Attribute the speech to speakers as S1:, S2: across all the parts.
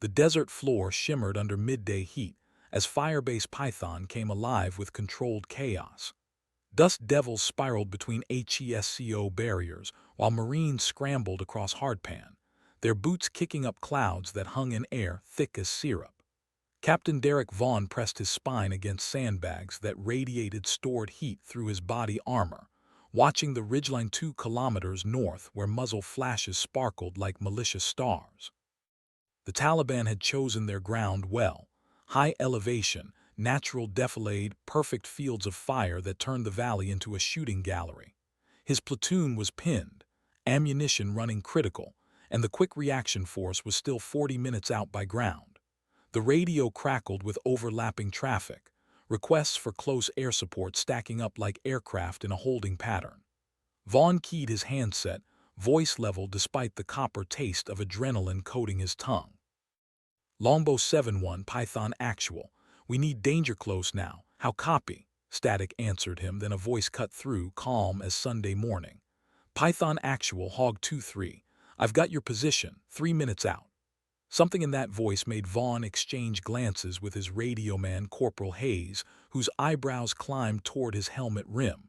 S1: The desert floor shimmered under midday heat as Firebase Python came alive with controlled chaos. Dust devils spiraled between HESCO barriers while Marines scrambled across hardpan, their boots kicking up clouds that hung in air thick as syrup. Captain Derek Vaughn pressed his spine against sandbags that radiated stored heat through his body armor, watching the ridgeline 2 kilometers north where muzzle flashes sparkled like malicious stars. The Taliban had chosen their ground well: high elevation, natural defilade, perfect fields of fire that turned the valley into a shooting gallery. His platoon was pinned, ammunition running critical, and the quick reaction force was still 40 minutes out by ground. The radio crackled with overlapping traffic, requests for close air support stacking up like aircraft in a holding pattern. Vaughn keyed his handset, voice level despite the copper taste of adrenaline coating his tongue. Longbow 7-1 Python Actual. We need danger close now. How copy? Static answered him, then a voice cut through, calm as Sunday morning. Python Actual Hog 2-3. I've got your position, 3 minutes out. Something in that voice made Vaughn exchange glances with his radio man Corporal Hayes, whose eyebrows climbed toward his helmet rim.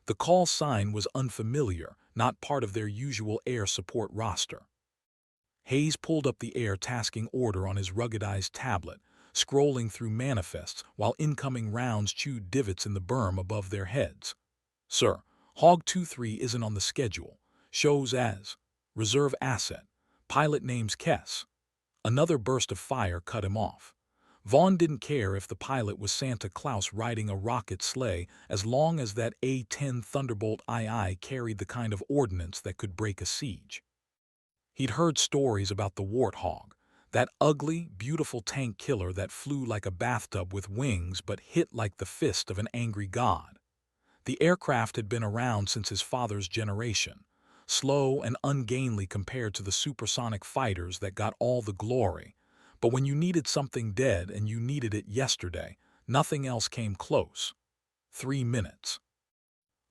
S1: The call sign was unfamiliar, not part of their usual air support roster. Hayes pulled up the air tasking order on his ruggedized tablet, scrolling through manifests while incoming rounds chewed divots in the berm above their heads. Sir, Hog 2-3 isn't on the schedule. Shows as reserve asset. Pilot name's Kess. Another burst of fire cut him off. Vaughn didn't care if the pilot was Santa Claus riding a rocket sleigh as long as that A-10 Thunderbolt II carried the kind of ordnance that could break a siege. He'd heard stories about the Warthog, that ugly, beautiful tank killer that flew like a bathtub with wings but hit like the fist of an angry god. The aircraft had been around since his father's generation, slow and ungainly compared to the supersonic fighters that got all the glory. But when you needed something dead and you needed it yesterday, nothing else came close. 3 minutes.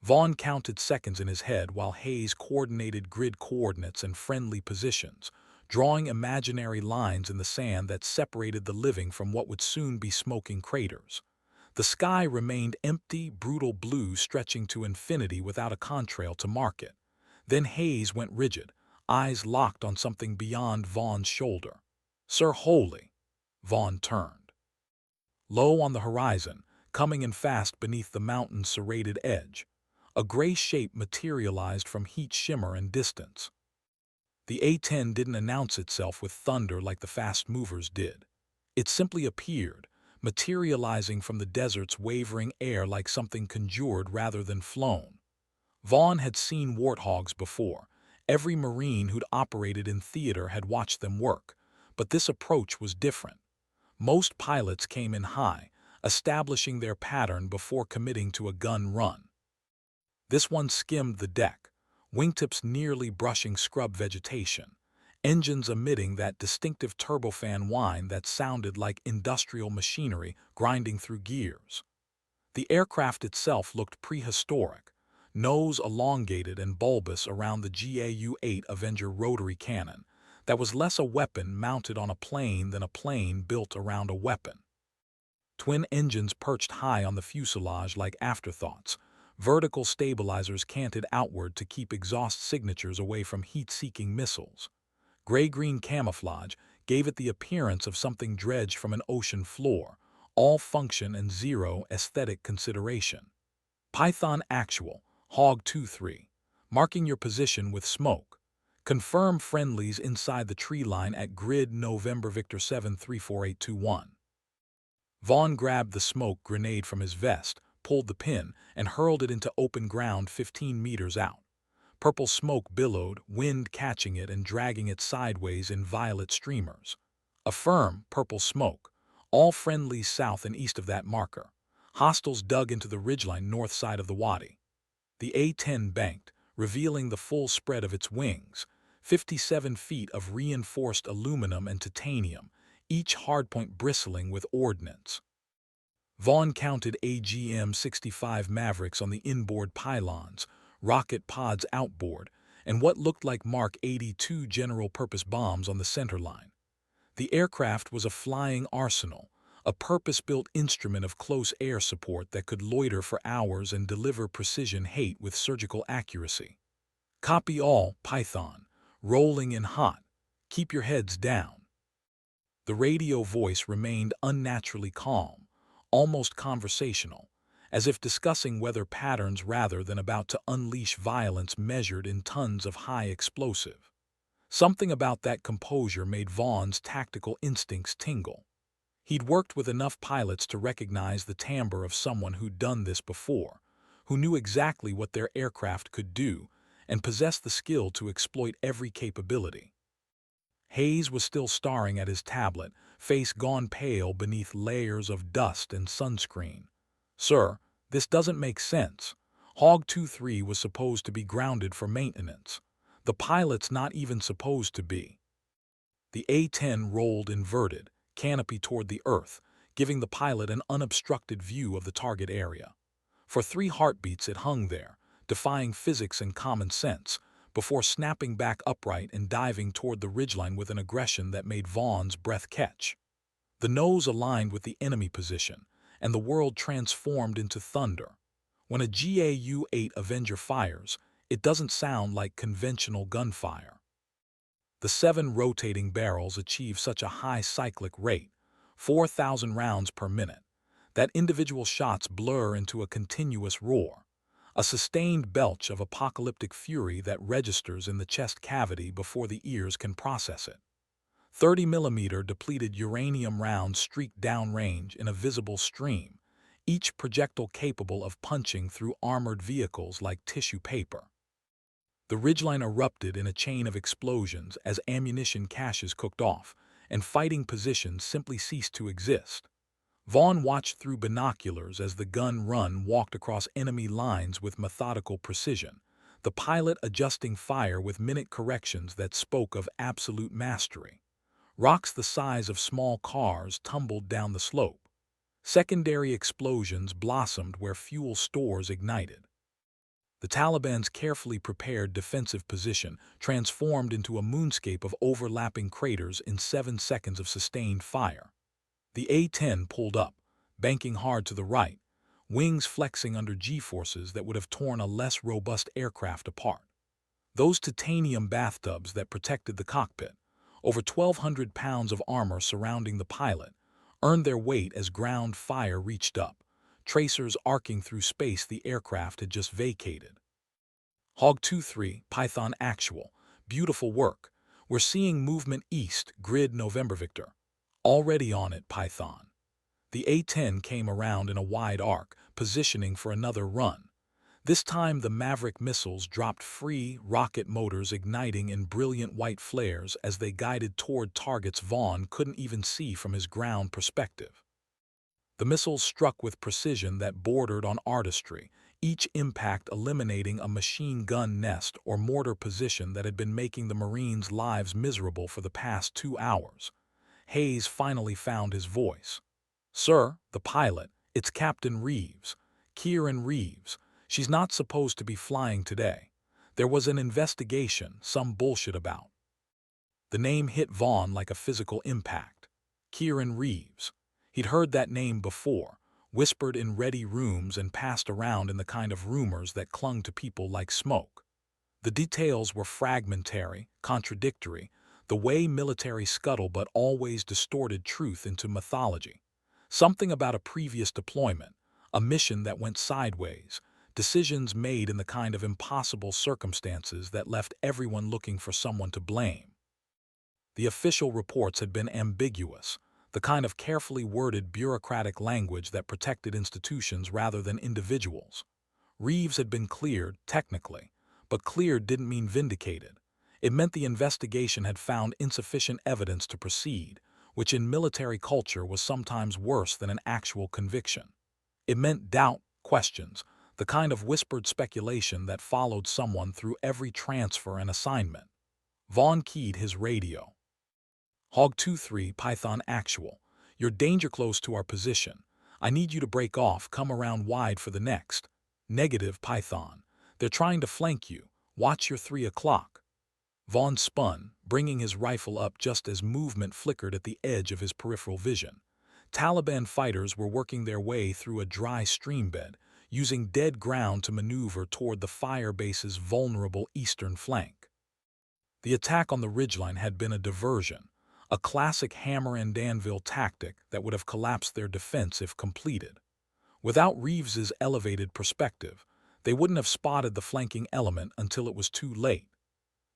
S1: Vaughn counted seconds in his head while Hayes coordinated grid coordinates and friendly positions, drawing imaginary lines in the sand that separated the living from what would soon be smoking craters. The sky remained empty, brutal blue stretching to infinity without a contrail to mark it. Then Hayes went rigid, eyes locked on something beyond Vaughn's shoulder. Sir Holy. Vaughn turned. Low on the horizon, coming in fast beneath the mountain's serrated edge, a gray shape materialized from heat shimmer and distance. The A-10 didn't announce itself with thunder like the fast movers did. It simply appeared, materializing from the desert's wavering air like something conjured rather than flown. Vaughn had seen warthogs before. Every Marine who'd operated in theater had watched them work, but this approach was different. Most pilots came in high, establishing their pattern before committing to a gun run. This one skimmed the deck, wingtips nearly brushing scrub vegetation, engines emitting that distinctive turbofan whine that sounded like industrial machinery grinding through gears. The aircraft itself looked prehistoric, nose elongated and bulbous around the GAU-8 Avenger rotary cannon that was less a weapon mounted on a plane than a plane built around a weapon. Twin engines perched high on the fuselage like afterthoughts, vertical stabilizers canted outward to keep exhaust signatures away from heat-seeking missiles. Gray-green camouflage gave it the appearance of something dredged from an ocean floor, all function and zero aesthetic consideration. Python Actual, Hog 2-3. Marking your position with smoke. Confirm friendlies inside the tree line at grid November Victor 7348121. Vaughn grabbed the smoke grenade from his vest, pulled the pin, and hurled it into open ground 15 meters out. Purple smoke billowed, wind catching it and dragging it sideways in violet streamers. A firm, purple smoke. All friendlies south and east of that marker. Hostiles dug into the ridgeline north side of the wadi. The A-10 banked, revealing the full spread of its wings, 57 feet of reinforced aluminum and titanium, each hardpoint bristling with ordnance. Vaughn counted AGM-65 Mavericks on the inboard pylons, rocket pods outboard, and what looked like Mark 82 general-purpose bombs on the center line. The aircraft was a flying arsenal, a purpose-built instrument of close air support that could loiter for hours and deliver precision hate with surgical accuracy. Copy all, Python. Rolling in hot. Keep your heads down. The radio voice remained unnaturally calm, almost conversational, as if discussing weather patterns rather than about to unleash violence measured in tons of high explosive. Something about that composure made Vaughn's tactical instincts tingle. He'd worked with enough pilots to recognize the timbre of someone who'd done this before, who knew exactly what their aircraft could do and possessed the skill to exploit every capability. Hayes was still staring at his tablet, face gone pale beneath layers of dust and sunscreen. "Sir, this doesn't make sense. Hog 23 was supposed to be grounded for maintenance. The pilot's not even supposed to be." The A-10 rolled inverted, canopy toward the earth, giving the pilot an unobstructed view of the target area. For 3 heartbeats it hung there, defying physics and common sense, before snapping back upright and diving toward the ridgeline with an aggression that made Vaughn's breath catch. The nose aligned with the enemy position, and the world transformed into thunder. When a GAU-8 Avenger fires, it doesn't sound like conventional gunfire. The 7 rotating barrels achieve such a high cyclic rate, 4,000 rounds per minute, that individual shots blur into a continuous roar, a sustained belch of apocalyptic fury that registers in the chest cavity before the ears can process it. 30mm depleted uranium rounds streak downrange in a visible stream, each projectile capable of punching through armored vehicles like tissue paper. The ridgeline erupted in a chain of explosions as ammunition caches cooked off, and fighting positions simply ceased to exist. Vaughn watched through binoculars as the gun run walked across enemy lines with methodical precision, the pilot adjusting fire with minute corrections that spoke of absolute mastery. Rocks the size of small cars tumbled down the slope. Secondary explosions blossomed where fuel stores ignited. The Taliban's carefully prepared defensive position transformed into a moonscape of overlapping craters in 7 seconds of sustained fire. The A-10 pulled up, banking hard to the right, wings flexing under G-forces that would have torn a less robust aircraft apart. Those titanium bathtubs that protected the cockpit, over 1,200 pounds of armor surrounding the pilot, earned their weight as ground fire reached up, tracers arcing through space the aircraft had just vacated. Hog 23, Python Actual, beautiful work. We're seeing movement east, grid November Victor. Already on it, Python. The A-10 came around in a wide arc, positioning for another run. This time the Maverick missiles dropped free, rocket motors igniting in brilliant white flares as they guided toward targets Vaughn couldn't even see from his ground perspective. The missiles struck with precision that bordered on artistry, each impact eliminating a machine gun nest or mortar position that had been making the Marines' lives miserable for the past 2 hours. Hayes finally found his voice. "Sir, the pilot, it's Captain Reeves. Kieran Reeves. She's not supposed to be flying today. There was an investigation, some bullshit about." The name hit Vaughn like a physical impact. Kieran Reeves. He'd heard that name before, whispered in ready rooms and passed around in the kind of rumors that clung to people like smoke. The details were fragmentary, contradictory, the way military scuttlebutt always distorted truth into mythology. Something about a previous deployment, a mission that went sideways, decisions made in the kind of impossible circumstances that left everyone looking for someone to blame. The official reports had been ambiguous, the kind of carefully worded bureaucratic language that protected institutions rather than individuals. Reeves had been cleared, technically, but cleared didn't mean vindicated. It meant the investigation had found insufficient evidence to proceed, which in military culture was sometimes worse than an actual conviction. It meant doubt, questions, the kind of whispered speculation that followed someone through every transfer and assignment. Vaughn keyed his radio. "Hog 23, Python Actual. You're danger close to our position. I need you to break off, come around wide for the next." "Negative, Python. They're trying to flank you. Watch your 3 o'clock." Vaughn spun, bringing his rifle up just as movement flickered at the edge of his peripheral vision. Taliban fighters were working their way through a dry streambed, using dead ground to maneuver toward the fire base's vulnerable eastern flank. The attack on the ridgeline had been a diversion, a classic hammer and anvil tactic that would have collapsed their defense if completed. Without Reeves's elevated perspective, they wouldn't have spotted the flanking element until it was too late.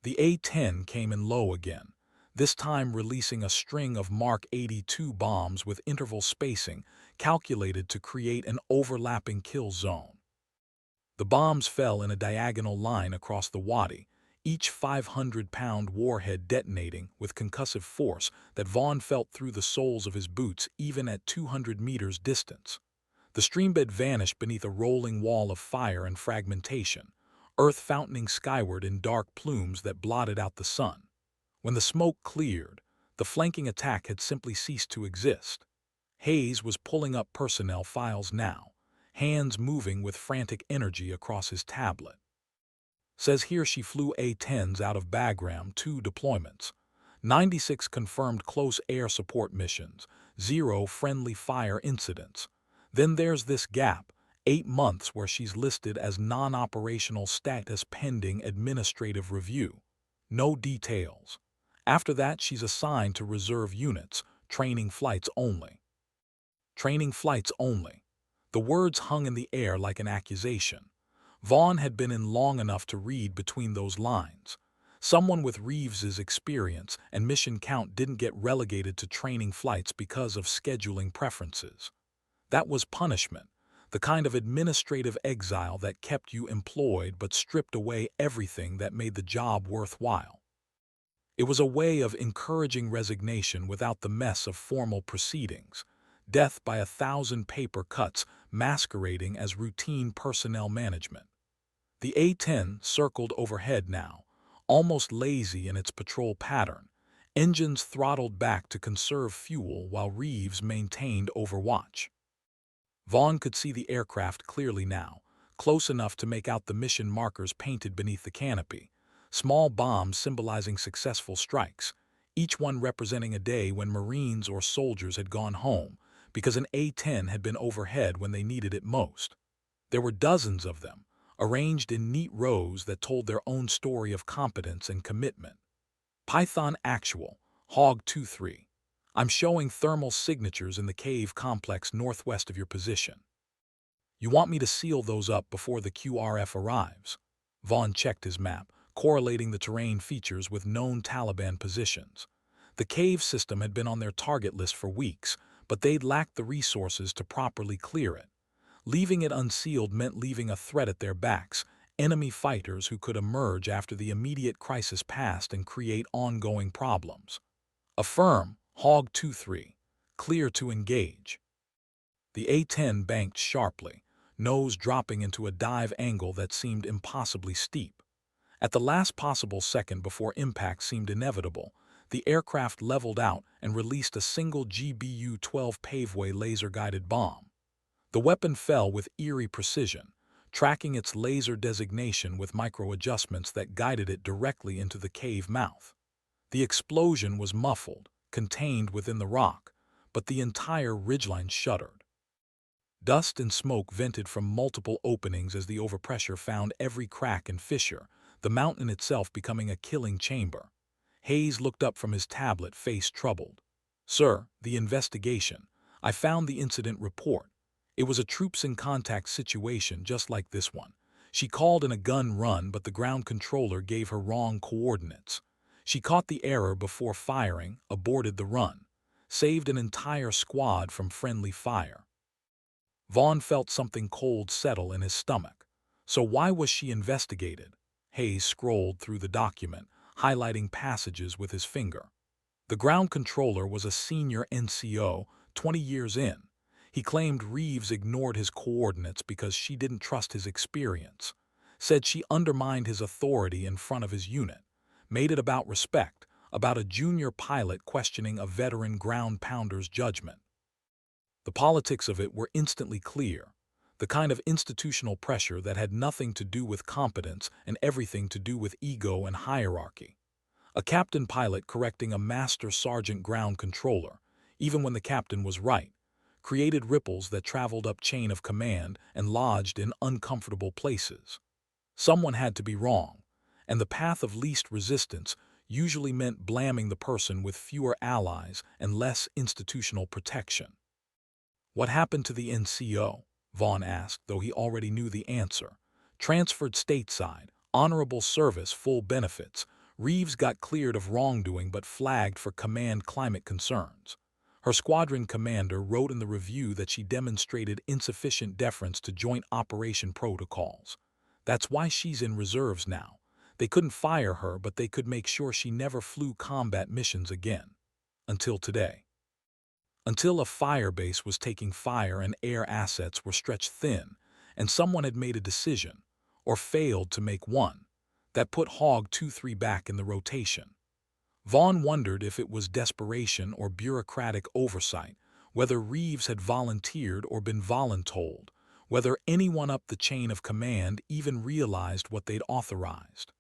S1: The A-10 came in low again, this time releasing a string of Mark 82 bombs with interval spacing calculated to create an overlapping kill zone. The bombs fell in a diagonal line across the wadi, each 500-pound warhead detonating with concussive force that Vaughn felt through the soles of his boots even at 200 meters distance. The streambed vanished beneath a rolling wall of fire and fragmentation, earth fountaining skyward in dark plumes that blotted out the sun. When the smoke cleared, the flanking attack had simply ceased to exist. Hayes was pulling up personnel files now, hands moving with frantic energy across his tablet. Says here she flew A-10s out of Bagram 2 deployments, 96 confirmed close air support missions, 0 friendly fire incidents. Then there's this gap, 8 months where she's listed as non-operational status pending administrative review. No details. After that, she's assigned to reserve units, training flights only. Training flights only. The words hung in the air like an accusation. Vaughn had been in long enough to read between those lines. Someone with Reeves's experience and mission count didn't get relegated to training flights because of scheduling preferences. That was punishment, the kind of administrative exile that kept you employed but stripped away everything that made the job worthwhile. It was a way of encouraging resignation without the mess of formal proceedings, death by 1,000 paper cuts masquerading as routine personnel management. The A-10 circled overhead now, almost lazy in its patrol pattern, engines throttled back to conserve fuel while Reeves maintained overwatch. Vaughn could see the aircraft clearly now, close enough to make out the mission markers painted beneath the canopy, small bombs symbolizing successful strikes, each one representing a day when Marines or soldiers had gone home because an A-10 had been overhead when they needed it most. There were dozens of them, arranged in neat rows that told their own story of competence and commitment. Python Actual, Hog 2-3. I'm showing thermal signatures in the cave complex northwest of your position. You want me to seal those up before the QRF arrives? Vaughn checked his map, correlating the terrain features with known Taliban positions. The cave system had been on their target list for weeks, but they'd lacked the resources to properly clear it. Leaving it unsealed meant leaving a threat at their backs, enemy fighters who could emerge after the immediate crisis passed and create ongoing problems. Affirm, Hog 2-3. Clear to engage. The A-10 banked sharply, nose dropping into a dive angle that seemed impossibly steep. At the last possible second before impact seemed inevitable, the aircraft leveled out and released a single GBU-12 paveway laser-guided bomb. The weapon fell with eerie precision, tracking its laser designation with micro-adjustments that guided it directly into the cave mouth. The explosion was muffled, contained within the rock, but the entire ridgeline shuddered. Dust and smoke vented from multiple openings as the overpressure found every crack and fissure, the mountain itself becoming a killing chamber. Hayes looked up from his tablet, face troubled. "Sir, the investigation. I found the incident report. It was a troops in contact situation just like this one. She called in a gun run, but the ground controller gave her wrong coordinates. She caught the error before firing, aborted the run. Saved an entire squad from friendly fire." Vaughn felt something cold settle in his stomach. So why was she investigated? Hayes scrolled through the document, highlighting passages with his finger. The ground controller was a senior NCO, 20 years in. He claimed Reeves ignored his coordinates because she didn't trust his experience. Said she undermined his authority in front of his unit. Made it about respect, about a junior pilot questioning a veteran ground pounder's judgment. The politics of it were instantly clear. The kind of institutional pressure that had nothing to do with competence and everything to do with ego and hierarchy. A captain pilot correcting a master sergeant ground controller, even when the captain was right, created ripples that traveled up chain of command and lodged in uncomfortable places. Someone had to be wrong, and the path of least resistance usually meant blaming the person with fewer allies and less institutional protection. What happened to the NCO? Vaughn asked, though he already knew the answer. Transferred stateside, honorable service, full benefits. Reeves got cleared of wrongdoing but flagged for command climate concerns. Her squadron commander wrote in the review that she demonstrated insufficient deference to joint operation protocols. That's why she's in reserves now. They couldn't fire her, but they could make sure she never flew combat missions again. Until today. Until a fire base was taking fire and air assets were stretched thin, and someone had made a decision, or failed to make one, that put Hog 2-3 back in the rotation. Vaughn wondered if it was desperation or bureaucratic oversight, whether Reeves had volunteered or been voluntold, whether anyone up the chain of command even realized what they'd authorized.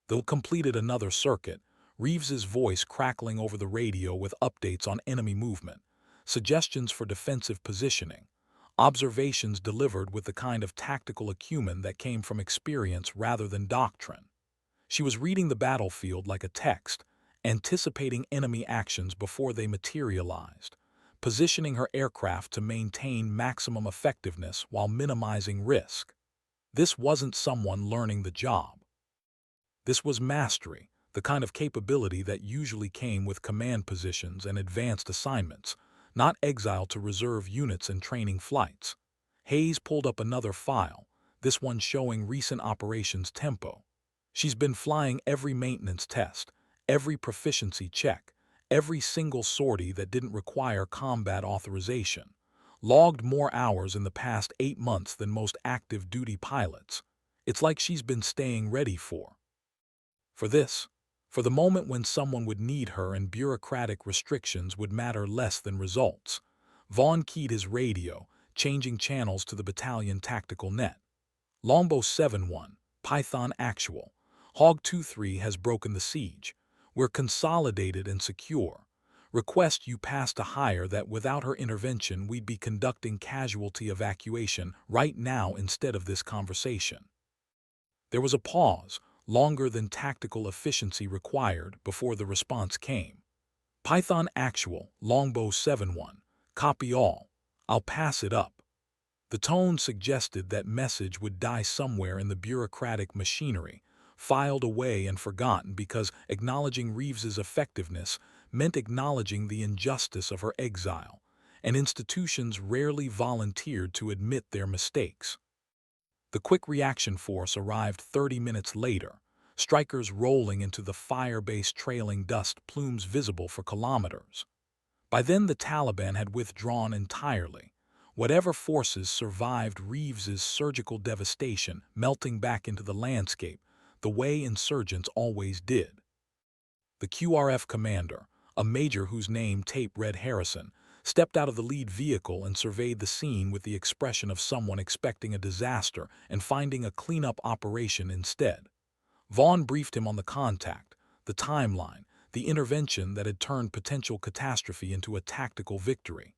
S1: They completed another circuit, Reeves's voice crackling over the radio with updates on enemy movement, suggestions for defensive positioning, observations delivered with the kind of tactical acumen that came from experience rather than doctrine. She was reading the battlefield like a text, anticipating enemy actions before they materialized, positioning her aircraft to maintain maximum effectiveness while minimizing risk. This wasn't someone learning the job. This was mastery, the kind of capability that usually came with command positions and advanced assignments, not exile to reserve units and training flights. Hayes pulled up another file, this one showing recent operations tempo. She's been flying every maintenance test, every proficiency check, every single sortie that didn't require combat authorization. Logged more hours in the past 8 months than most active duty pilots. It's like she's been staying ready for this. For the moment when someone would need her and bureaucratic restrictions would matter less than results. Vaughn keyed his radio, changing channels to the battalion tactical net. Longbow 7-1, Python Actual. Hog 2-3 has broken the siege. We're consolidated and secure. Request you pass to higher that without her intervention we'd be conducting casualty evacuation right now instead of this conversation. There was a pause, longer than tactical efficiency required, before the response came. Python Actual, Longbow 7-1, copy all. I'll pass it up. The tone suggested that message would die somewhere in the bureaucratic machinery, filed away and forgotten because acknowledging Reeves's effectiveness meant acknowledging the injustice of her exile, and institutions rarely volunteered to admit their mistakes. The quick reaction force arrived 30 minutes later, strikers rolling into the fire base trailing dust plumes visible for kilometers. By then the Taliban had withdrawn entirely. Whatever forces survived Reeves's surgical devastation melting back into the landscape, the way insurgents always did. The QRF commander, a major whose name tape read Harrison, stepped out of the lead vehicle and surveyed the scene with the expression of someone expecting a disaster and finding a cleanup operation instead. Vaughn briefed him on the contact, the timeline, the intervention that had turned potential catastrophe into a tactical victory.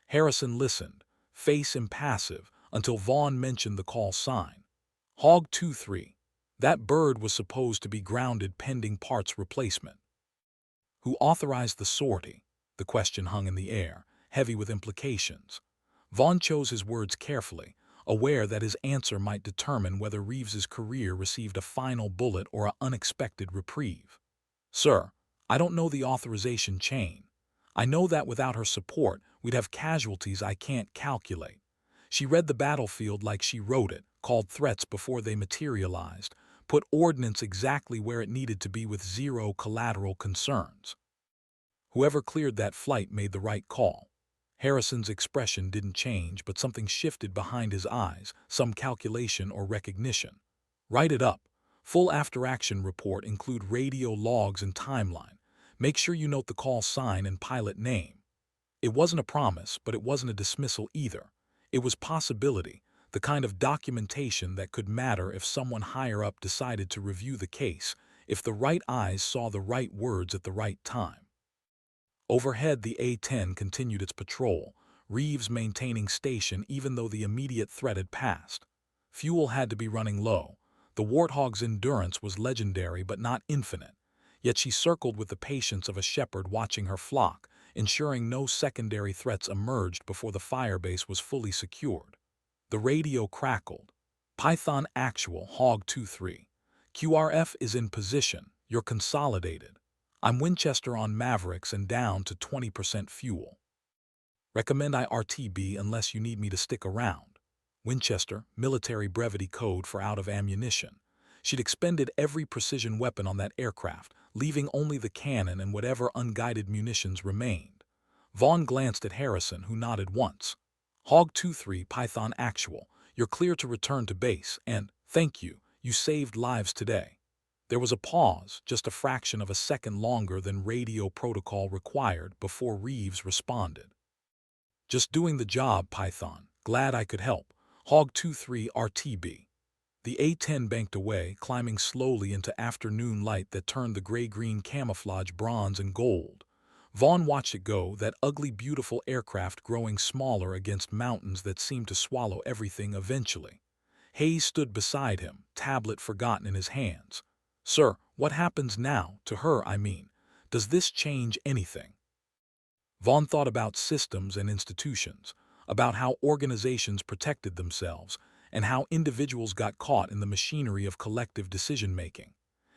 S1: Harrison listened, face impassive, until Vaughn mentioned the call sign. Hog 2-3. That bird was supposed to be grounded pending parts replacement. Who authorized the sortie? The question hung in the air, heavy with implications. Vaughn chose his words carefully, aware that his answer might determine whether Reeves's career received a final bullet or an unexpected reprieve. Sir, I don't know the authorization chain. I know that without her support, we'd have casualties I can't calculate. She read the battlefield like she wrote it, called threats before they materialized, put ordnance exactly where it needed to be with zero collateral concerns. Whoever cleared that flight made the right call. Harrison's expression didn't change, but something shifted behind his eyes, some calculation or recognition. Write it up. Full after-action report include radio logs and timeline. Make sure you note the call sign and pilot name. It wasn't a promise, but it wasn't a dismissal either. It was possibility, the kind of documentation that could matter if someone higher up decided to review the case, if the right eyes saw the right words at the right time. Overhead, the A-10 continued its patrol, Reeves maintaining station even though the immediate threat had passed. Fuel had to be running low. The Warthog's endurance was legendary but not infinite, yet she circled with the patience of a shepherd watching her flock, ensuring no secondary threats emerged before the firebase was fully secured. The radio crackled. Python Actual, Hog 2-3. QRF is in position. You're consolidated. I'm Winchester on Mavericks and down to 20% fuel. Recommend IRTB unless you need me to stick around. Winchester, military brevity code for out of ammunition. She'd expended every precision weapon on that aircraft, leaving only the cannon and whatever unguided munitions remained. Vaughn glanced at Harrison, who nodded once. Hog 2-3, Python Actual. You're clear to return to base, and, thank you, you saved lives today. There was a pause, just a fraction of a second longer than radio protocol required, before Reeves responded. Just doing the job, Python. Glad I could help. Hog 2-3 RTB. The A-10 banked away, climbing slowly into afternoon light that turned the gray-green camouflage bronze and gold. Vaughn watched it go, that ugly, beautiful aircraft growing smaller against mountains that seemed to swallow everything eventually. Hayes stood beside him, tablet forgotten in his hands. Sir, what happens now, to her, I mean? Does this change anything? Vaughn thought about systems and institutions, about how organizations protected themselves, and how individuals got caught in the machinery of collective decision-making.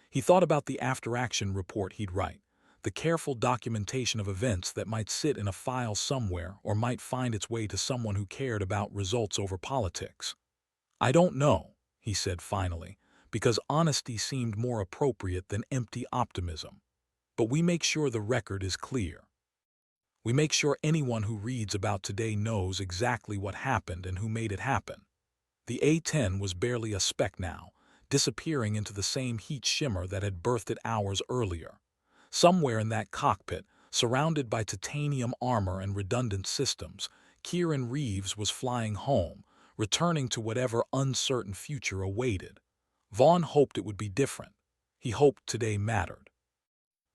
S1: He thought about the after-action report he'd write, the careful documentation of events that might sit in a file somewhere or might find its way to someone who cared about results over politics. I don't know, he said finally, because honesty seemed more appropriate than empty optimism. But we make sure the record is clear. We make sure anyone who reads about today knows exactly what happened and who made it happen. The A-10 was barely a speck now, disappearing into the same heat shimmer that had birthed it hours earlier. Somewhere in that cockpit, surrounded by titanium armor and redundant systems, Kieran Reeves was flying home, returning to whatever uncertain future awaited. Vaughn hoped it would be different. He hoped today mattered.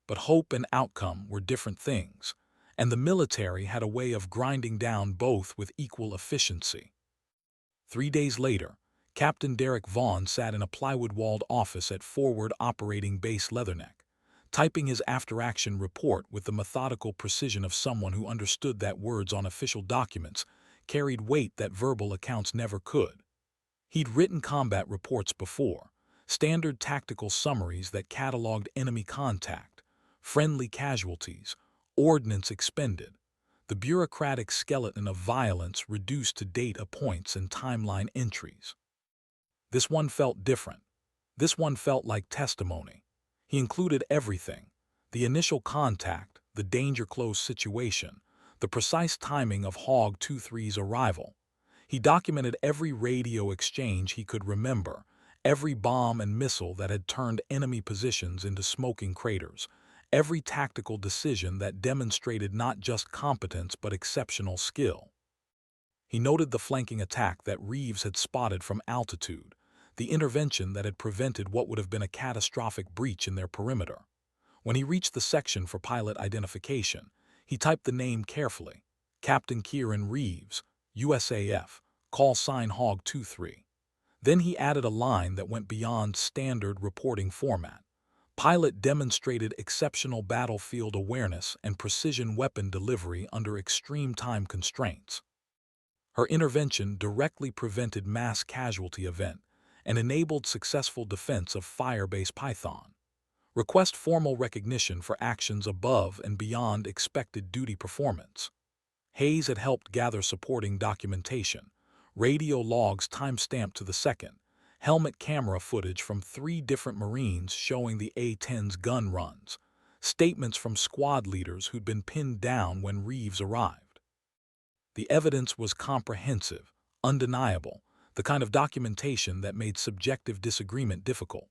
S1: But hope and outcome were different things, and the military had a way of grinding down both with equal efficiency. 3 days later, Captain Derek Vaughn sat in a plywood-walled office at Forward Operating Base Leatherneck, typing his after-action report with the methodical precision of someone who understood that words on official documents carried weight that verbal accounts never could. He'd written combat reports before, standard tactical summaries that cataloged enemy contact, friendly casualties, ordnance expended, the bureaucratic skeleton of violence reduced to data points and timeline entries. This one felt different. This one felt like testimony. He included everything: the initial contact, the danger-close situation, the precise timing of Hog 2-3's arrival. He documented every radio exchange he could remember, every bomb and missile that had turned enemy positions into smoking craters, every tactical decision that demonstrated not just competence but exceptional skill. He noted the flanking attack that Reeves had spotted from altitude, the intervention that had prevented what would have been a catastrophic breach in their perimeter. When he reached the section for pilot identification, he typed the name carefully: Captain Kieran Reeves, USAF, call sign Hog 2-3. Then he added a line that went beyond standard reporting format. Pilot demonstrated exceptional battlefield awareness and precision weapon delivery under extreme time constraints. Her intervention directly prevented mass casualty event and enabled successful defense of Firebase Python. Request formal recognition for actions above and beyond expected duty performance. Hayes had helped gather supporting documentation, radio logs time-stamped to the second, helmet camera footage from 3 different Marines showing the A-10's gun runs, statements from squad leaders who'd been pinned down when Reeves arrived. The evidence was comprehensive, undeniable, the kind of documentation that made subjective disagreement difficult.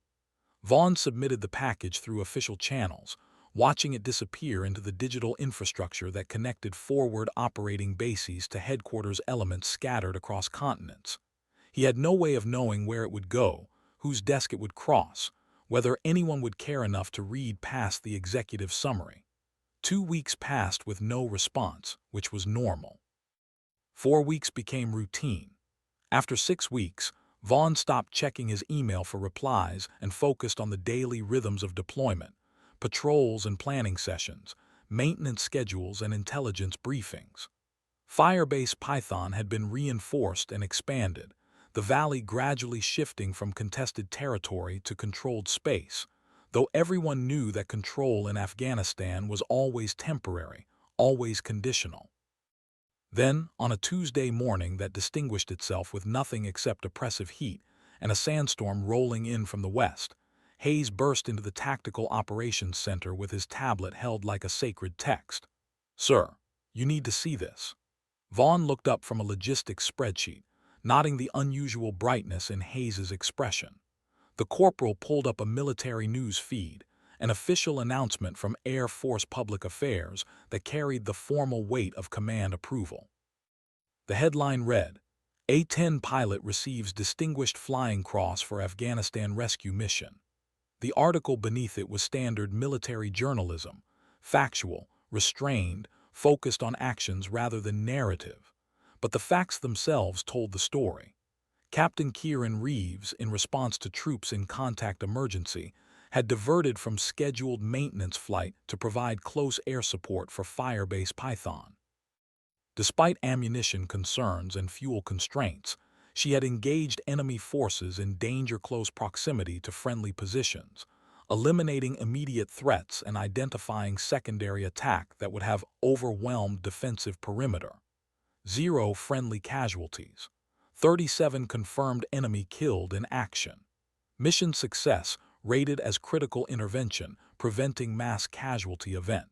S1: Vaughn submitted the package through official channels, watching it disappear into the digital infrastructure that connected forward operating bases to headquarters elements scattered across continents. He had no way of knowing where it would go, whose desk it would cross, whether anyone would care enough to read past the executive summary. 2 weeks passed with no response, which was normal. 4 weeks became routine. After 6 weeks, Vaughn stopped checking his email for replies and focused on the daily rhythms of deployment, patrols and planning sessions, maintenance schedules and intelligence briefings. Firebase Python had been reinforced and expanded, the valley gradually shifting from contested territory to controlled space, though everyone knew that control in Afghanistan was always temporary, always conditional. Then, on a Tuesday morning that distinguished itself with nothing except oppressive heat and a sandstorm rolling in from the west, Hayes burst into the Tactical Operations Center with his tablet held like a sacred text. "Sir, you need to see this." Vaughn looked up from a logistics spreadsheet, noting the unusual brightness in Hayes's expression. The corporal pulled up a military news feed, an official announcement from Air Force Public Affairs that carried the formal weight of command approval. The headline read, "A-10 pilot receives Distinguished Flying Cross for Afghanistan Rescue Mission." The article beneath it was standard military journalism, factual, restrained, focused on actions rather than narrative. But the facts themselves told the story. Captain Kieran Reeves, in response to troops in contact emergency, had diverted from scheduled maintenance flight to provide close air support for Firebase Python. Despite ammunition concerns and fuel constraints, she had engaged enemy forces in danger-close proximity to friendly positions, eliminating immediate threats and identifying secondary attack that would have overwhelmed defensive perimeter. 0 friendly casualties. 37 confirmed enemy killed in action. Mission success rated as critical intervention, preventing mass casualty event.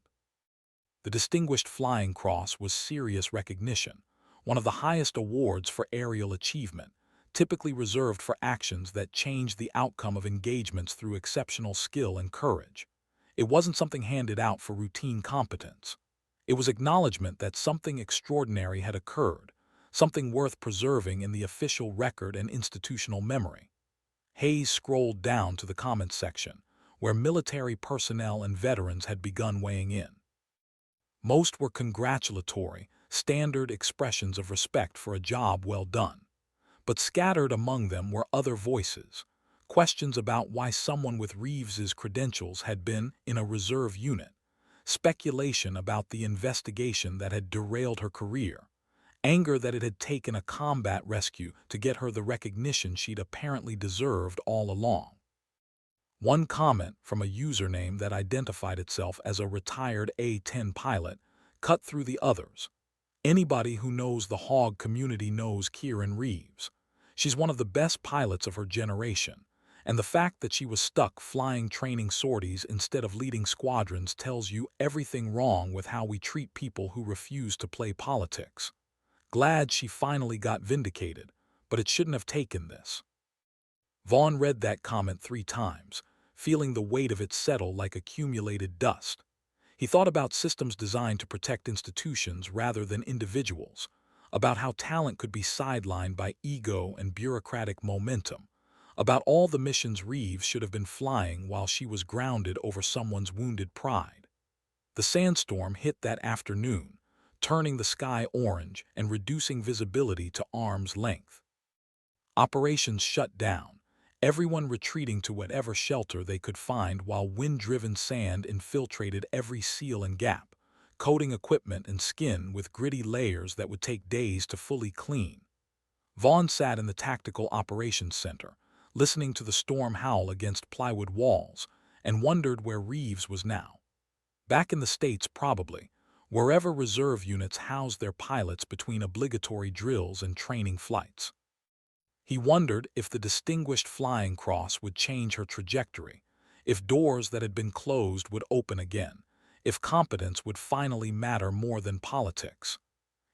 S1: The Distinguished Flying Cross was serious recognition, one of the highest awards for aerial achievement, typically reserved for actions that change the outcome of engagements through exceptional skill and courage. It wasn't something handed out for routine competence. It was acknowledgement that something extraordinary had occurred, something worth preserving in the official record and institutional memory. Hayes scrolled down to the comments section, where military personnel and veterans had begun weighing in. Most were congratulatory, standard expressions of respect for a job well done. But scattered among them were other voices, questions about why someone with Reeves's credentials had been in a reserve unit, speculation about the investigation that had derailed her career, anger that it had taken a combat rescue to get her the recognition she'd apparently deserved all along. One comment from a username that identified itself as a retired A-10 pilot cut through the others. "Anybody who knows the hog community knows Kieran Reeves. She's one of the best pilots of her generation, and the fact that she was stuck flying training sorties instead of leading squadrons tells you everything wrong with how we treat people who refuse to play politics. Glad she finally got vindicated, but it shouldn't have taken this." Vaughn read that comment 3 times, feeling the weight of it settle like accumulated dust. He thought about systems designed to protect institutions rather than individuals, about how talent could be sidelined by ego and bureaucratic momentum, about all the missions Reeves should have been flying while she was grounded over someone's wounded pride. The sandstorm hit that afternoon, turning the sky orange and reducing visibility to arm's length. Operations shut down, everyone retreating to whatever shelter they could find while wind-driven sand infiltrated every seal and gap, coating equipment and skin with gritty layers that would take days to fully clean. Vaughn sat in the Tactical Operations Center, listening to the storm howl against plywood walls, and wondered where Reeves was now. Back in the States probably, wherever reserve units housed their pilots between obligatory drills and training flights. He wondered if the Distinguished Flying Cross would change her trajectory, if doors that had been closed would open again, if competence would finally matter more than politics.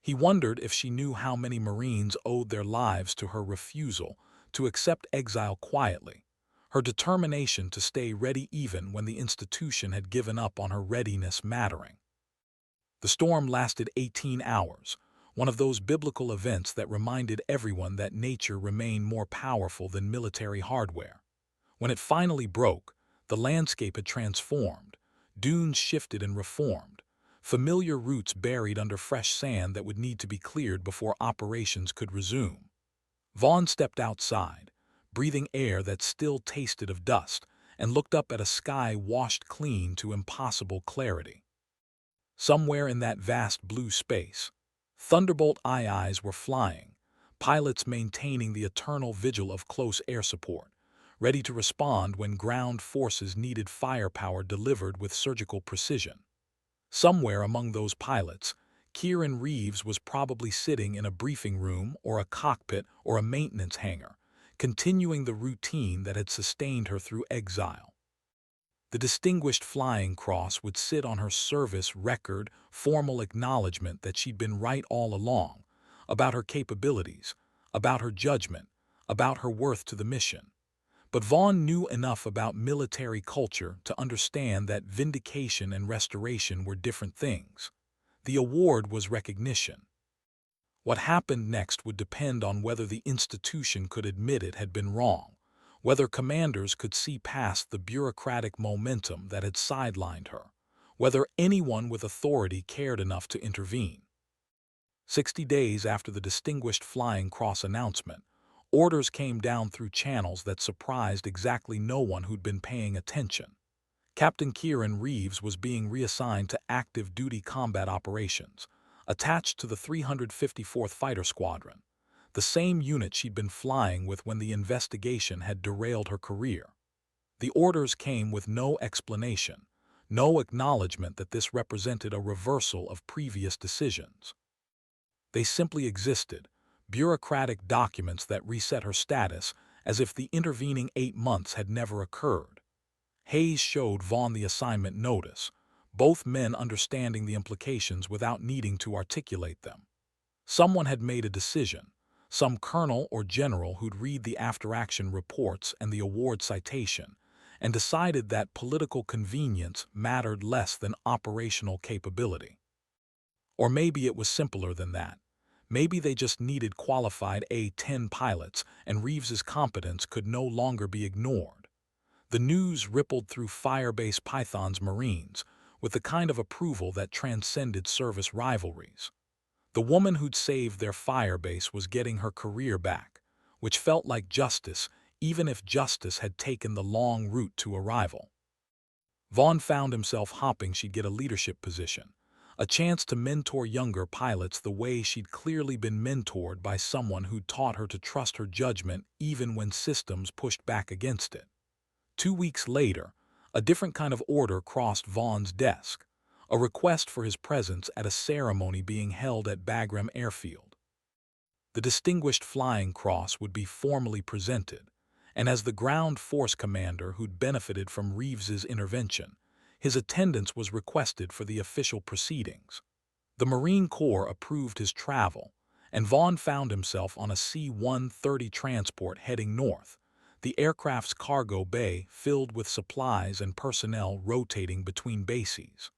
S1: He wondered if she knew how many Marines owed their lives to her refusal to accept exile quietly, her determination to stay ready even when the institution had given up on her readiness mattering. The storm lasted 18 hours, one of those biblical events that reminded everyone that nature remained more powerful than military hardware. When it finally broke, the landscape had transformed. Dunes shifted and reformed. Familiar routes buried under fresh sand that would need to be cleared before operations could resume. Vaughn stepped outside, breathing air that still tasted of dust, and looked up at a sky washed clean to impossible clarity. Somewhere in that vast blue space, Thunderbolt II-Is were flying, pilots maintaining the eternal vigil of close air support, ready to respond when ground forces needed firepower delivered with surgical precision. Somewhere among those pilots, Kieran Reeves was probably sitting in a briefing room or a cockpit or a maintenance hangar, continuing the routine that had sustained her through exile. The Distinguished Flying Cross would sit on her service record, formal acknowledgement that she'd been right all along, about her capabilities, about her judgment, about her worth to the mission. But Vaughn knew enough about military culture to understand that vindication and restoration were different things. The award was recognition. What happened next would depend on whether the institution could admit it had been wrong, whether commanders could see past the bureaucratic momentum that had sidelined her, whether anyone with authority cared enough to intervene. 60 days after the Distinguished Flying Cross announcement, orders came down through channels that surprised exactly no one who'd been paying attention. Captain Kieran Reeves was being reassigned to active duty combat operations, attached to the 354th Fighter Squadron, the same unit she'd been flying with when the investigation had derailed her career. The orders came with no explanation, no acknowledgement that this represented a reversal of previous decisions. They simply existed, bureaucratic documents that reset her status as if the intervening 8 months had never occurred. Hayes showed Vaughn the assignment notice, both men understanding the implications without needing to articulate them. Someone had made a decision, some colonel or general who'd read the after-action reports and the award citation, and decided that political convenience mattered less than operational capability. Or maybe it was simpler than that. Maybe they just needed qualified A-10 pilots, and Reeves's competence could no longer be ignored. The news rippled through Firebase Python's Marines with the kind of approval that transcended service rivalries. The woman who'd saved their firebase was getting her career back, which felt like justice, even if justice had taken the long route to arrival. Vaughn found himself hoping she'd get a leadership position, a chance to mentor younger pilots the way she'd clearly been mentored by someone who'd taught her to trust her judgment even when systems pushed back against it. 2 weeks later, a different kind of order crossed Vaughn's desk, a request for his presence at a ceremony being held at Bagram Airfield. The Distinguished Flying Cross would be formally presented, and as the ground force commander who'd benefited from Reeves's intervention, his attendance was requested for the official proceedings. The Marine Corps approved his travel, and Vaughn found himself on a C-130 transport heading north, the aircraft's cargo bay filled with supplies and personnel rotating between bases.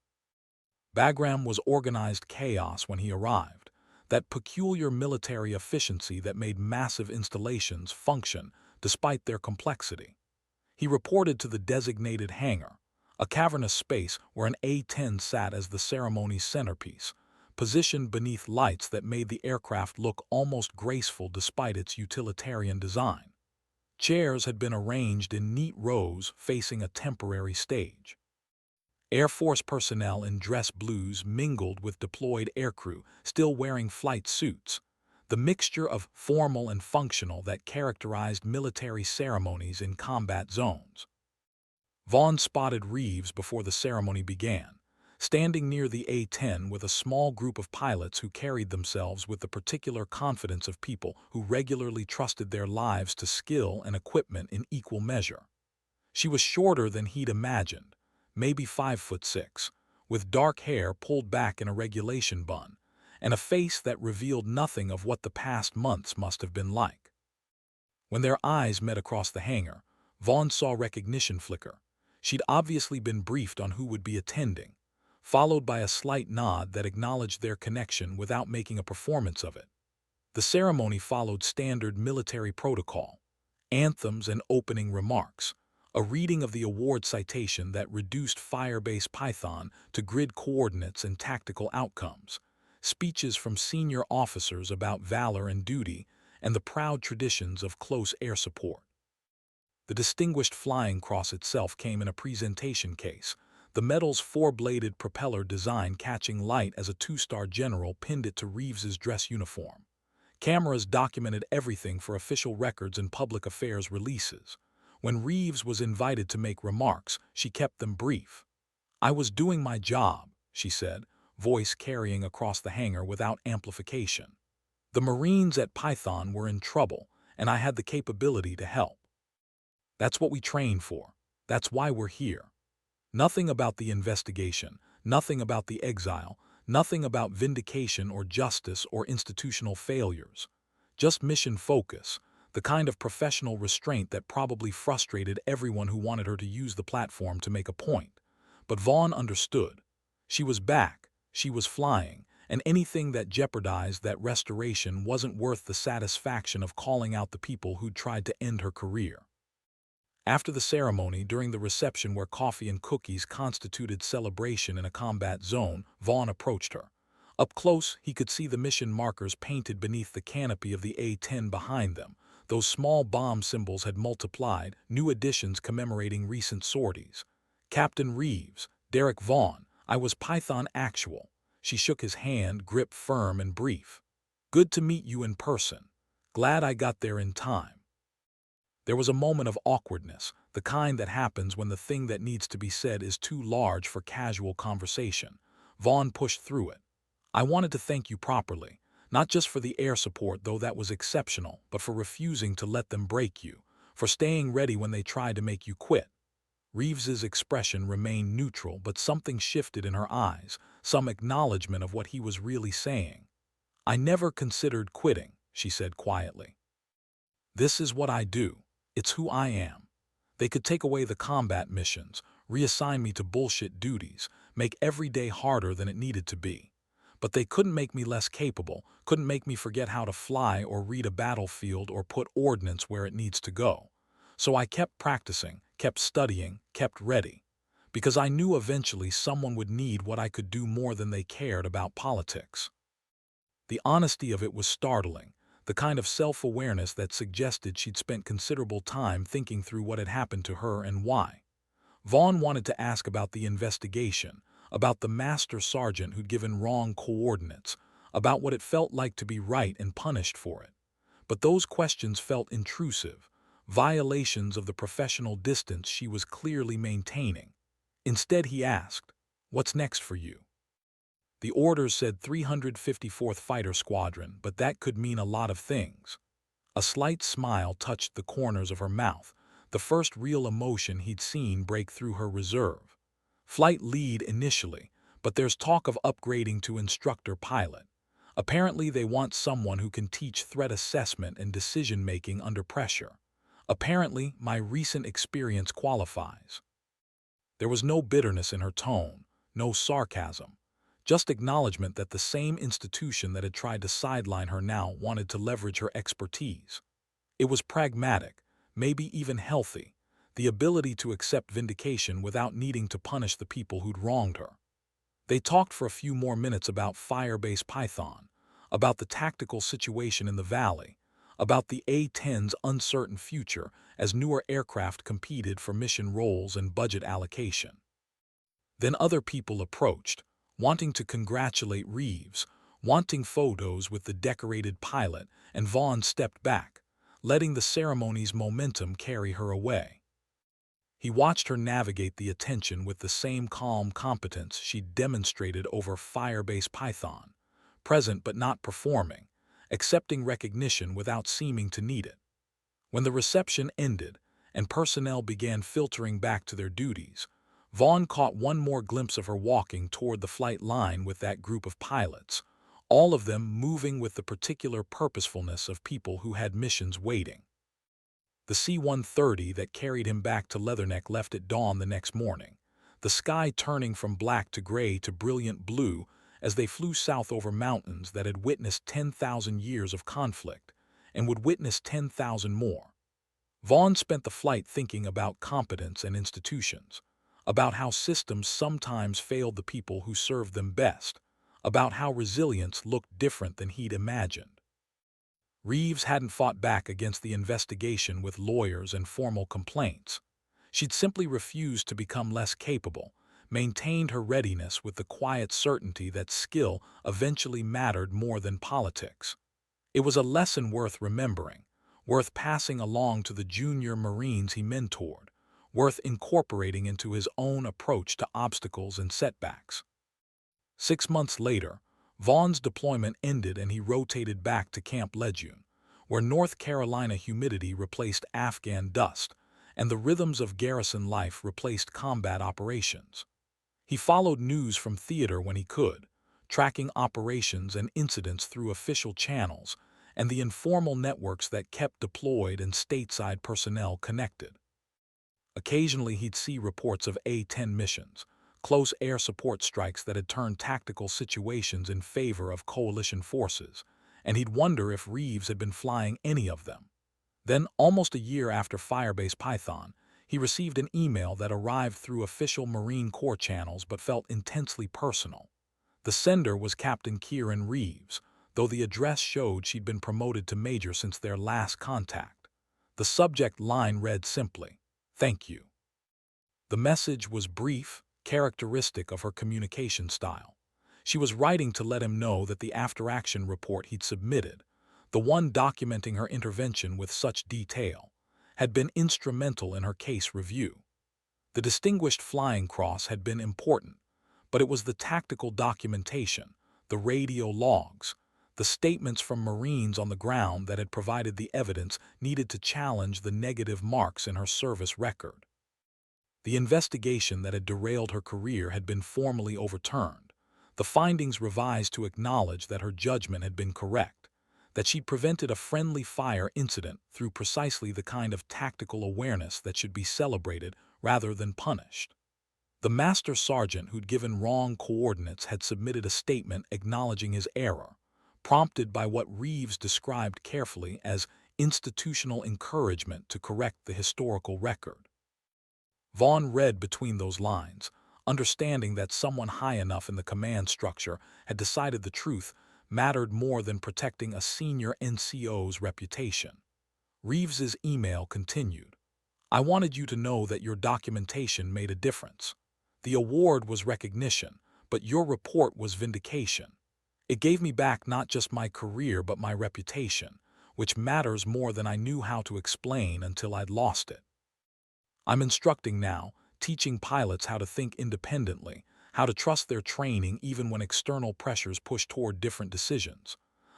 S1: Bagram was organized chaos when he arrived, that peculiar military efficiency that made massive installations function despite their complexity. He reported to the designated hangar, a cavernous space where an A-10 sat as the ceremony's centerpiece, positioned beneath lights that made the aircraft look almost graceful despite its utilitarian design. Chairs had been arranged in neat rows facing a temporary stage. Air Force personnel in dress blues mingled with deployed aircrew still wearing flight suits, the mixture of formal and functional that characterized military ceremonies in combat zones. Vaughn spotted Reeves before the ceremony began, standing near the A-10 with a small group of pilots who carried themselves with the particular confidence of people who regularly trusted their lives to skill and equipment in equal measure. She was shorter than he'd imagined, maybe 5'6", with dark hair pulled back in a regulation bun, and a face that revealed nothing of what the past months must have been like. When their eyes met across the hangar, Vaughn saw recognition flicker. She'd obviously been briefed on who would be attending, followed by a slight nod that acknowledged their connection without making a performance of it. The ceremony followed standard military protocol, anthems and opening remarks, A reading of the award citation that reduced Firebase Python to grid coordinates and tactical outcomes. Speeches from senior officers about valor and duty, and the proud traditions of close air support. The Distinguished Flying Cross itself came in a presentation case, the medal's four-bladed propeller design catching light as a two-star general pinned it to Reeves's dress uniform. Cameras documented everything for official records and public affairs releases. When Reeves was invited to make remarks, she kept them brief. "I was doing my job," she said, voice carrying across the hangar without amplification. "The Marines at Python were in trouble, and I had the capability to help. That's what we train for. That's why we're here." Nothing about the investigation, nothing about the exile, nothing about vindication or justice or institutional failures. Just mission focus, the kind of professional restraint that probably frustrated everyone who wanted her to use the platform to make a point. But Vaughn understood. She was back, she was flying, and anything that jeopardized that restoration wasn't worth the satisfaction of calling out the people who'd tried to end her career. After the ceremony, during the reception where coffee and cookies constituted celebration in a combat zone, Vaughn approached her. Up close, he could see the mission markers painted beneath the canopy of the A-10 behind them. Those small bomb symbols had multiplied, new additions commemorating recent sorties. "Captain Reeves, Derek Vaughn, I was Python Actual." She shook his hand, grip firm and brief. "Good to meet you in person. Glad I got there in time." There was a moment of awkwardness, the kind that happens when the thing that needs to be said is too large for casual conversation. Vaughn pushed through it. "I wanted to thank you properly, not just for the air support, though that was exceptional, but for refusing to let them break you, for staying ready when they tried to make you quit." Reeves's expression remained neutral, but something shifted in her eyes, some acknowledgement of what he was really saying. "I never considered quitting," she said quietly. "This is what I do. It's who I am. They could take away the combat missions, reassign me to bullshit duties, make every day harder than it needed to be. But they couldn't make me less capable, couldn't make me forget how to fly or read a battlefield or put ordnance where it needs to go. So I kept practicing, kept studying, kept ready. Because I knew eventually someone would need what I could do more than they cared about politics." The honesty of it was startling, the kind of self-awareness that suggested she'd spent considerable time thinking through what had happened to her and why. Vaughn wanted to ask about the investigation, about the master sergeant who'd given wrong coordinates, about what it felt like to be right and punished for it. But those questions felt intrusive, violations of the professional distance she was clearly maintaining. Instead he asked, "What's next for you?" The orders said 354th Fighter Squadron, but that could mean a lot of things. A slight smile touched the corners of her mouth, the first real emotion he'd seen break through her reserve. "Flight lead initially, but there's talk of upgrading to instructor pilot. Apparently they want someone who can teach threat assessment and decision-making under pressure. Apparently my recent experience qualifies." There was no bitterness in her tone, no sarcasm. Just acknowledgement that the same institution that had tried to sideline her now wanted to leverage her expertise. It was pragmatic, maybe even healthy, the ability to accept vindication without needing to punish the people who'd wronged her. They talked for a few more minutes about Firebase Python, about the tactical situation in the valley, about the A-10's uncertain future as newer aircraft competed for mission roles and budget allocation. Then other people approached, wanting to congratulate Reeves, wanting photos with the decorated pilot, and Vaughn stepped back, letting the ceremony's momentum carry her away. He watched her navigate the attention with the same calm competence she'd demonstrated over Firebase Python, present but not performing, accepting recognition without seeming to need it. When the reception ended and personnel began filtering back to their duties, Vaughn caught one more glimpse of her walking toward the flight line with that group of pilots, all of them moving with the particular purposefulness of people who had missions waiting. The C-130 that carried him back to Leatherneck left at dawn the next morning, the sky turning from black to gray to brilliant blue as they flew south over mountains that had witnessed 10,000 years of conflict and would witness 10,000 more. Vaughn spent the flight thinking about competence and institutions, about how systems sometimes failed the people who served them best, about how resilience looked different than he'd imagined. Reeves hadn't fought back against the investigation with lawyers and formal complaints. She'd simply refused to become less capable, maintained her readiness with the quiet certainty that skill eventually mattered more than politics. It was a lesson worth remembering, worth passing along to the junior Marines he mentored, worth incorporating into his own approach to obstacles and setbacks. 6 months later, Vaughn's deployment ended and he rotated back to Camp Lejeune, where North Carolina humidity replaced Afghan dust, and the rhythms of garrison life replaced combat operations. He followed news from theater when he could, tracking operations and incidents through official channels and the informal networks that kept deployed and stateside personnel connected. Occasionally he'd see reports of A-10 missions, close air support strikes that had turned tactical situations in favor of coalition forces, and he'd wonder if Reeves had been flying any of them. Then, almost a year after Firebase Python, he received an email that arrived through official Marine Corps channels but felt intensely personal. The sender was Captain Kieran Reeves, though the address showed she'd been promoted to major since their last contact. The subject line read simply, "Thank you." The message was brief, characteristic of her communication style. She was writing to let him know that the after-action report he'd submitted, the one documenting her intervention with such detail, had been instrumental in her case review. The Distinguished Flying Cross had been important, but it was the tactical documentation, the radio logs, the statements from Marines on the ground that had provided the evidence needed to challenge the negative marks in her service record. The investigation that had derailed her career had been formally overturned, the findings revised to acknowledge that her judgment had been correct, that she'd prevented a friendly fire incident through precisely the kind of tactical awareness that should be celebrated rather than punished. The master sergeant who'd given wrong coordinates had submitted a statement acknowledging his error, prompted by what Reeves described carefully as institutional encouragement to correct the historical record. Vaughn read between those lines, understanding that someone high enough in the command structure had decided the truth mattered more than protecting a senior NCO's reputation. Reeves's email continued, "I wanted you to know that your documentation made a difference. The award was recognition, but your report was vindication. It gave me back not just my career but my reputation, which matters more than I knew how to explain until I'd lost it. I'm instructing now, teaching pilots how to think independently, how to trust their training even when external pressures push toward different decisions.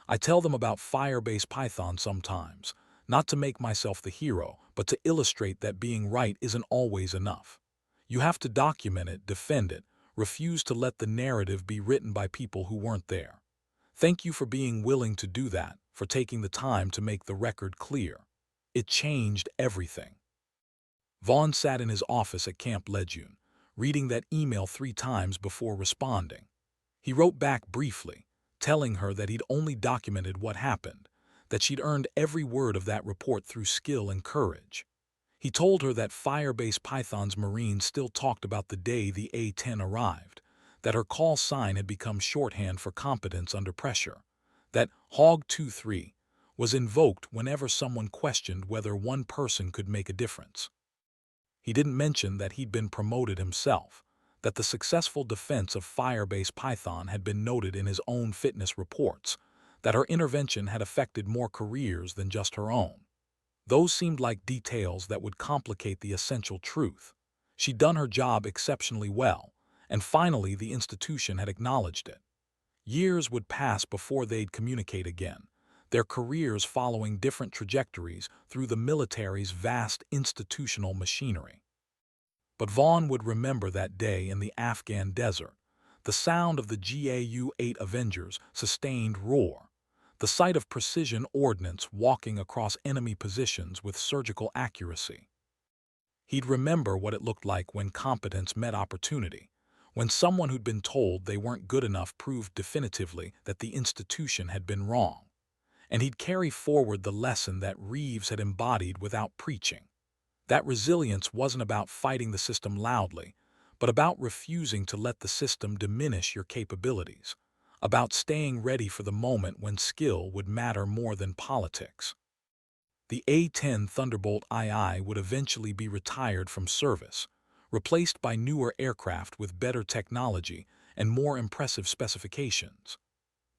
S1: I tell them about Firebase Python sometimes, not to make myself the hero, but to illustrate that being right isn't always enough. You have to document it, defend it, refuse to let the narrative be written by people who weren't there. Thank you for being willing to do that, for taking the time to make the record clear. It changed everything." Vaughn sat in his office at Camp Lejeune, reading that email 3 times before responding. He wrote back briefly, telling her that he'd only documented what happened, that she'd earned every word of that report through skill and courage. He told her that Firebase Python's Marines still talked about the day the A-10 arrived, that her call sign had become shorthand for competence under pressure, that Hog 2-3 was invoked whenever someone questioned whether one person could make a difference. He didn't mention that he'd been promoted himself, that the successful defense of Firebase Python had been noted in his own fitness reports, that her intervention had affected more careers than just her own. Those seemed like details that would complicate the essential truth. She'd done her job exceptionally well, and finally the institution had acknowledged it. Years would pass before they'd communicate again, their careers following different trajectories through the military's vast institutional machinery. But Vaughn would remember that day in the Afghan desert, the sound of the GAU-8 Avenger's sustained roar, the sight of precision ordnance walking across enemy positions with surgical accuracy. He'd remember what it looked like when competence met opportunity, when someone who'd been told they weren't good enough proved definitively that the institution had been wrong. and he'd carry forward the lesson that Reeves had embodied without preaching. That resilience wasn't about fighting the system loudly, but about refusing to let the system diminish your capabilities, about staying ready for the moment when skill would matter more than politics. The A-10 Thunderbolt II would eventually be retired from service, replaced by newer aircraft with better technology and more impressive specifications.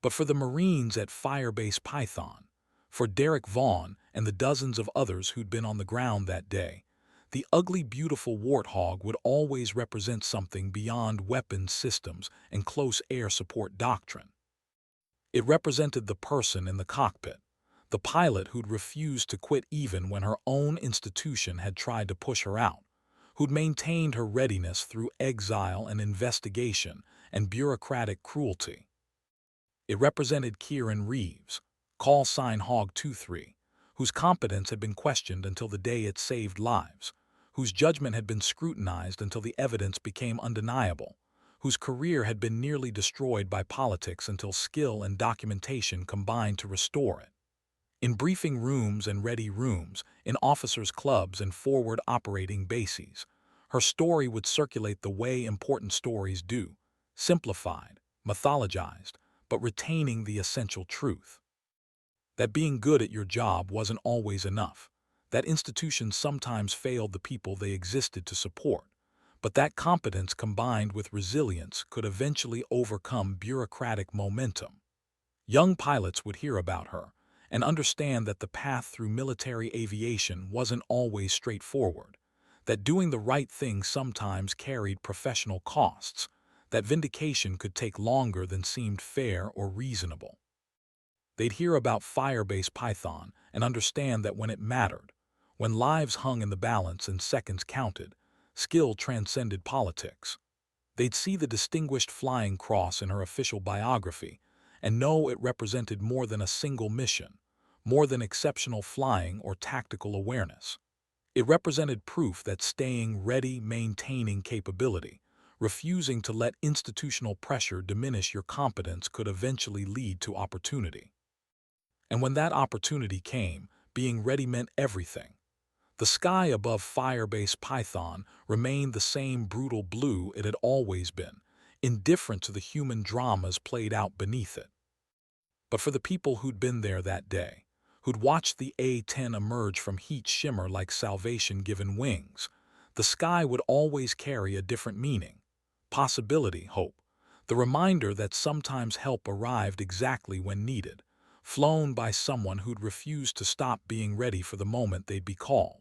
S1: But for the Marines at Firebase Python, for Derek Vaughan and the dozens of others who'd been on the ground that day, the ugly, beautiful Warthog would always represent something beyond weapons systems and close air support doctrine. It represented the person in the cockpit, the pilot who'd refused to quit even when her own institution had tried to push her out, who'd maintained her readiness through exile and investigation and bureaucratic cruelty. It represented Kieran Reeves, call sign Hog 23, whose competence had been questioned until the day it saved lives, whose judgment had been scrutinized until the evidence became undeniable, whose career had been nearly destroyed by politics until skill and documentation combined to restore it. In briefing rooms and ready rooms, in officers' clubs and forward operating bases, her story would circulate the way important stories do, simplified, mythologized, but retaining the essential truth. That being good at your job wasn't always enough, that institutions sometimes failed the people they existed to support, but that competence combined with resilience could eventually overcome bureaucratic momentum. Young pilots would hear about her and understand that the path through military aviation wasn't always straightforward, that doing the right thing sometimes carried professional costs, that vindication could take longer than seemed fair or reasonable. They'd hear about Firebase Python and understand that when it mattered, when lives hung in the balance and seconds counted, skill transcended politics. They'd see the Distinguished Flying Cross in her official biography and know it represented more than a single mission, more than exceptional flying or tactical awareness. It represented proof that staying ready, maintaining capability, refusing to let institutional pressure diminish your competence could eventually lead to opportunity. And when that opportunity came, being ready meant everything. The sky above Firebase Python remained the same brutal blue it had always been, indifferent to the human dramas played out beneath it. But for the people who'd been there that day, who'd watched the A-10 emerge from heat shimmer like salvation given wings, the sky would always carry a different meaning. Possibility, hope, the reminder that sometimes help arrived exactly when needed, flown by someone who'd refused to stop being ready for the moment they'd be called.